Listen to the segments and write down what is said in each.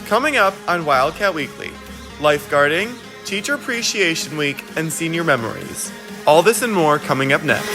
Coming up on Wildcat Weekly, Lifeguarding, Teacher Appreciation Week, and Senior Memories. All this and more coming up next.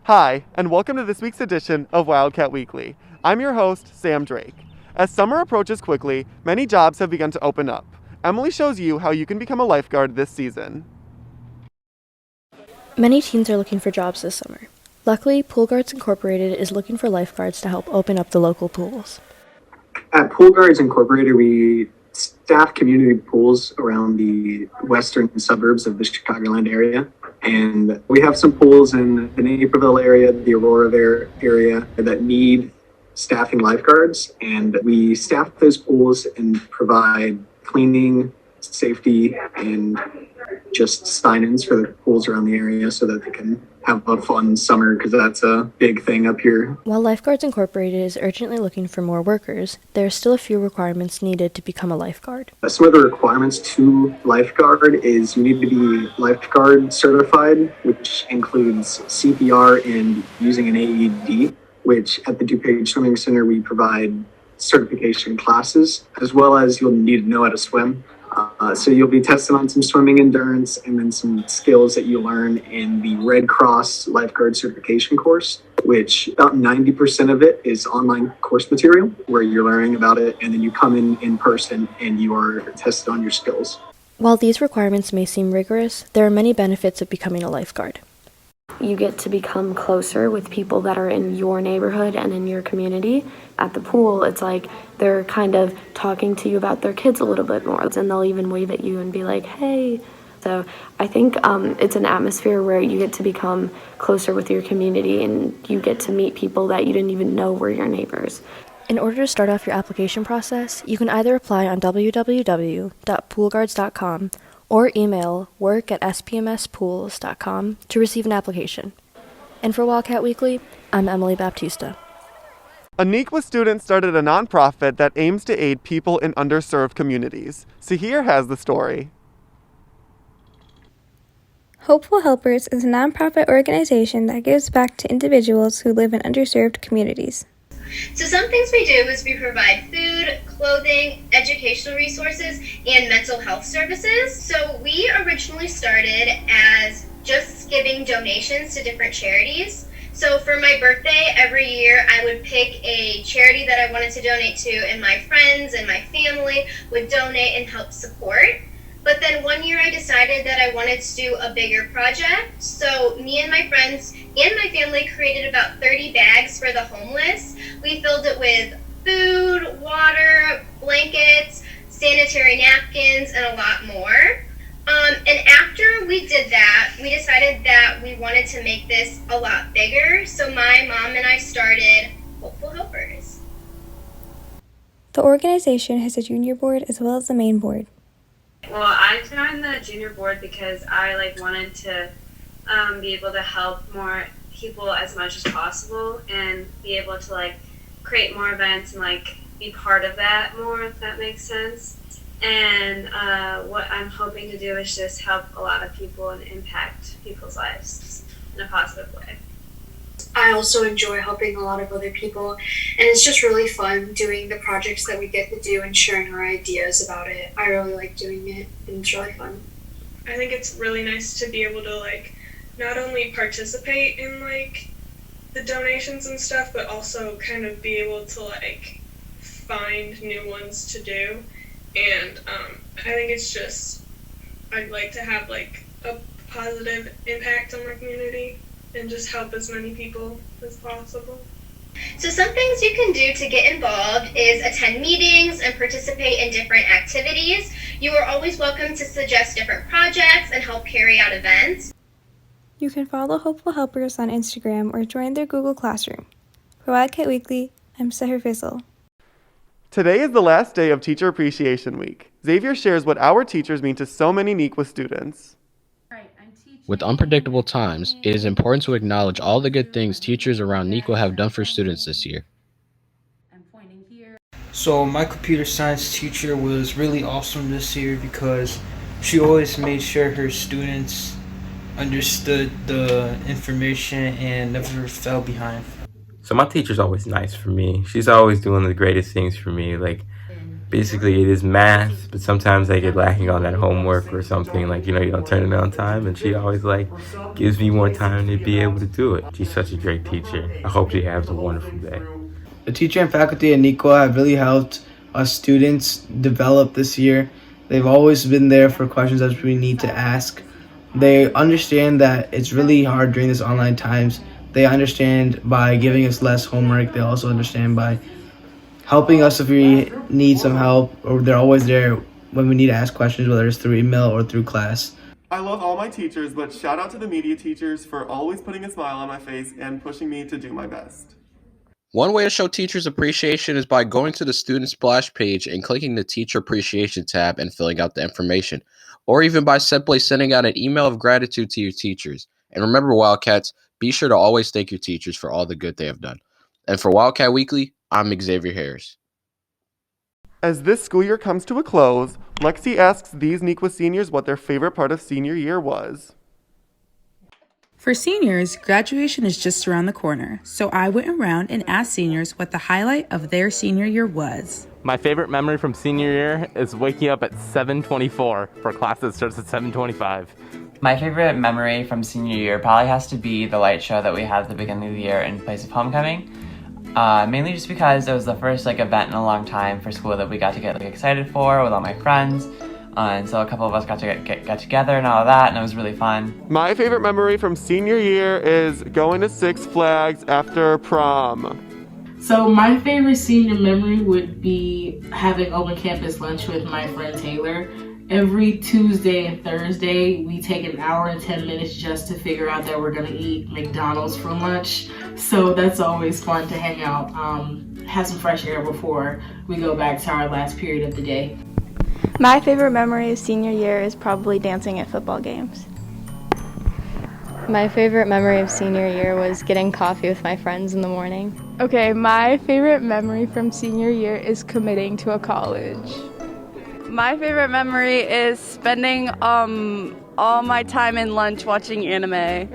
Hi, and welcome to this week's edition of Wildcat Weekly. I'm your host, Sam Drake. As summer approaches quickly, many jobs have begun to open up. Emily shows you how you can become a lifeguard this season. Many teens are looking for jobs this summer. Luckily, Pool Guards Incorporated is looking for lifeguards to help open up the local pools. At Pool Guards Incorporated, we staff community pools around the western suburbs of the Chicagoland area. And we have some pools in the Naperville area, the Aurora area that need staffing lifeguards. And we staff those pools and provide cleaning, safety, and just sign-ins for the pools around the area so that they can have a fun summer, because that's a big thing up here. While Lifeguards Incorporated is urgently looking for more workers, there are still a few requirements needed to become a lifeguard. Some of the requirements to lifeguard is you need to be lifeguard certified, which includes CPR and using an AED, which at the DuPage Swimming Center we provide certification classes, as well as you'll need to know how to swim. So you'll be tested on some swimming endurance and then some skills that you learn in the Red Cross lifeguard certification course, which about 90% of it is online course material where you're learning about it, and then you come in person and you are tested on your skills. While these requirements may seem rigorous, there are many benefits of becoming a lifeguard. You get to become closer with people that are in your neighborhood and in your community. At the pool, it's like they're kind of talking to you about their kids a little bit more, and they'll even wave at you and be like, hey. So I think it's an atmosphere where you get to become closer with your community and you get to meet people that you didn't even know were your neighbors. In order to start off your application process, you can either apply on www.poolguards.com or email work@spmspools.com to receive an application. And for Wildcat Weekly, I'm Emily Baptista. A Nequa student started a nonprofit that aims to aid people in underserved communities. Sahir has the story. Hopeful Helpers is a nonprofit organization that gives back to individuals who live in underserved communities. So some things we do is we provide food, clothing, educational resources, and mental health services. So we originally started as just giving donations to different charities. So for my birthday, every year I would pick a charity that I wanted to donate to, and my friends and my family would donate and help support. But then one year I decided that I wanted to do a bigger project. So me and my friends and my family created about 30 bags for the homeless. We filled it with food, water, blankets, sanitary napkins, and a lot more. And after we did that, we decided that we wanted to make this a lot bigger. So my mom and I started Hopeful Helpers. The organization has a junior board as well as the main board. Well, I joined the junior board because I wanted to be able to help more people as much as possible and be able to create more events and be part of that more, if that makes sense. And what I'm hoping to do is just help a lot of people and impact people's lives in a positive way. I also enjoy helping a lot of other people, and it's just really fun doing the projects that we get to do and sharing our ideas about it. I really like doing it, and it's really fun. I think it's really nice to be able to not only participate in the donations and stuff, but also kind of be able to find new ones to do. And I think it's just, I'd like to have a positive impact on my community and just help as many people as possible. So some things you can do to get involved is attend meetings and participate in different activities. You are always welcome to suggest different projects and help carry out events. You can follow Hopeful Helpers on Instagram or join their Google Classroom. For Wildcat Weekly, I'm Seher Fizzle. Today is the last day of Teacher Appreciation Week. Xavier shares what our teachers mean to so many Nequa students. All right, I'm teaching With unpredictable times, it is important to acknowledge all the good things teachers around Nico have done for students this year. So my computer science teacher was really awesome this year because she always made sure her students understood the information and never fell behind. So my teacher's always nice for me. She's always doing the greatest things for me. Like, basically it is math, but sometimes I get lacking on that homework or something. Like, you don't turn it on time, and she always gives me more time to be able to do it. She's such a great teacher. I hope she has a wonderful day. The teacher and faculty at Nico have really helped us students develop this year. They've always been there for questions that we need to ask. They understand that it's really hard during this online times. They understand by giving us less homework. They also understand by helping us if we need some help, or they're always there when we need to ask questions, whether it's through email or through class. I love all my teachers, but shout out to the media teachers for always putting a smile on my face and pushing me to do my best. One way to show teachers appreciation is by going to the student splash page and clicking the Teacher Appreciation tab and filling out the information, or even by simply sending out an email of gratitude to your teachers. And remember, Wildcats, be sure to always thank your teachers for all the good they have done. And for Wildcat Weekly, I'm Xavier Harris. As this school year comes to a close, Lexi asks these Nequa seniors what their favorite part of senior year was. For seniors, graduation is just around the corner, so I went around and asked seniors what the highlight of their senior year was. My favorite memory from senior year is waking up at 7:24 for class that starts at 7:25. My favorite memory from senior year probably has to be the light show that we had at the beginning of the year in place of homecoming. Mainly just because it was the first event in a long time for school that we got to get excited for with all my friends. And so a couple of us got to get together and all of that, and it was really fun. My favorite memory from senior year is going to Six Flags after prom. So my favorite senior memory would be having open campus lunch with my friend Taylor. Every Tuesday and Thursday, we take an hour and 10 minutes just to figure out that we're gonna eat McDonald's for lunch. So that's always fun to hang out, have some fresh air before we go back to our last period of the day. My favorite memory of senior year is probably dancing at football games. My favorite memory of senior year was getting coffee with my friends in the morning. Okay, my favorite memory from senior year is committing to a college. My favorite memory is spending all my time in lunch watching anime.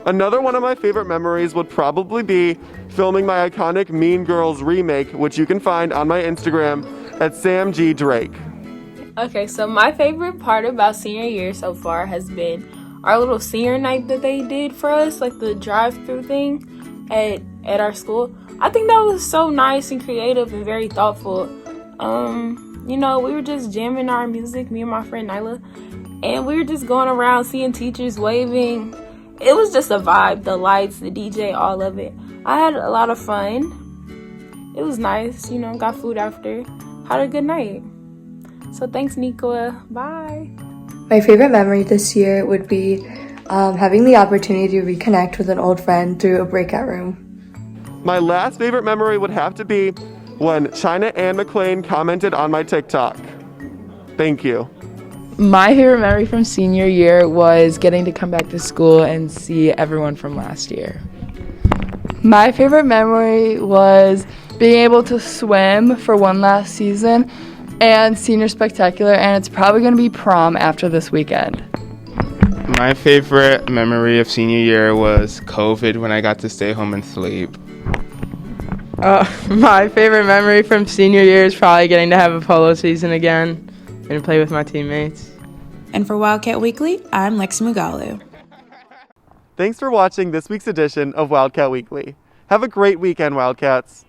Another one of my favorite memories would probably be filming my iconic Mean Girls remake, which you can find on my Instagram at samgdrake. Okay, so my favorite part about senior year so far has been our little senior night that they did for us, like the drive-through thing at our school. I think that was so nice and creative and very thoughtful. We were just jamming our music, me and my friend Nyla, and we were just going around seeing teachers waving. It was just a vibe, the lights, the DJ, all of it. I had a lot of fun. It was nice, got food after. Had a good night. So thanks, Nicoa. Bye. My favorite memory this year would be having the opportunity to reconnect with an old friend through a breakout room. My last favorite memory would have to be when China Ann McClain commented on my TikTok. Thank you. My favorite memory from senior year was getting to come back to school and see everyone from last year. My favorite memory was being able to swim for one last season and senior spectacular, and it's probably going to be prom after this weekend. My favorite memory of senior year was COVID when I got to stay home and sleep. My favorite memory from senior year is probably getting to have a polo season again and play with my teammates. And for Wildcat Weekly, I'm Lexi Mugalu. Thanks for watching this week's edition of Wildcat Weekly. Have a great weekend, Wildcats.